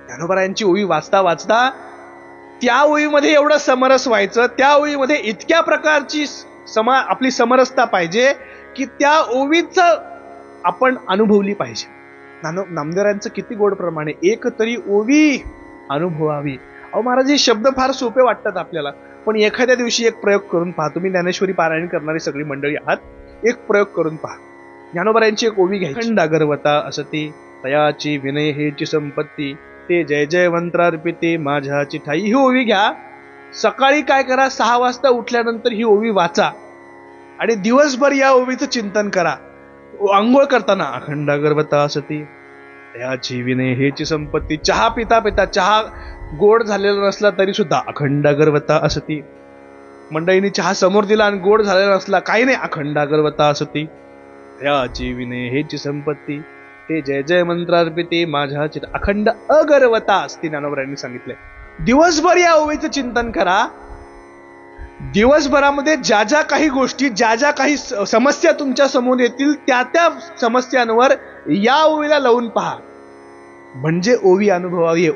ज्ञानोबरायांची ओवी वाचता वाचता त्या ओवीमध्ये एवढं समरस व्हायचं, त्या ओवीमध्ये इतक्या प्रकारची आपली समरसता पाहिजे की त्या ओवीच आपण अनुभवली पाहिजे. नामदेवरायांचं किती गोड प्रमाणे, एक तरी ओवी अनुभवावी. अहो महाराज, हे शब्द फार सोपे वाटतात आपल्याला, पण एखाद्या दिवशी एक प्रयोग करून पहा. तुम्ही ज्ञानेश्वरी पारायण करणारी सगळी मंडळी आहात, एक प्रयोग करून पहा. ज्ञानोबरायांची एक ओवी घ्यायची. अखंड अगरवता असती तयाची विनय हेची संपत्ती, ते जय जय मंत्रार्पिते माझ्याची ठाई. ही ओवी घ्या. सकाळी काय करा, 6 वाजता उठल्यानंतर ही ओवी वाचा आणि दिवसभर या ओवीचं चिंतन करा. आंघोळ करताना अखंड अगरवता असती तयाची विनय हेची संपत्ती. चहा पिता पिता, चहा गोड झालेला नसला तरी सुद्धा अखंड अगरवता असती. मंडळींनी चहा समोर दिला आणि गोड झालेला नसला, काही नाही, अखंड अगरवता असती तयाची विनय हेची संपत्ती, ते जय जय मंत्रार्पिते माझ्याची. अखंड अगरवता असती ज्ञानोबरायांनी सांगितलंय. दिवसभर या ओवीचं चिंतन करा. दिवसभरामध्ये ज्या ज्या काही गोष्टी, ज्या ज्या काही समस्या तुमच्या समोर येतील, त्या त्या समस्यांवर या ओवीला लावून पहा, म्हणजे ओवी अनुभवावी.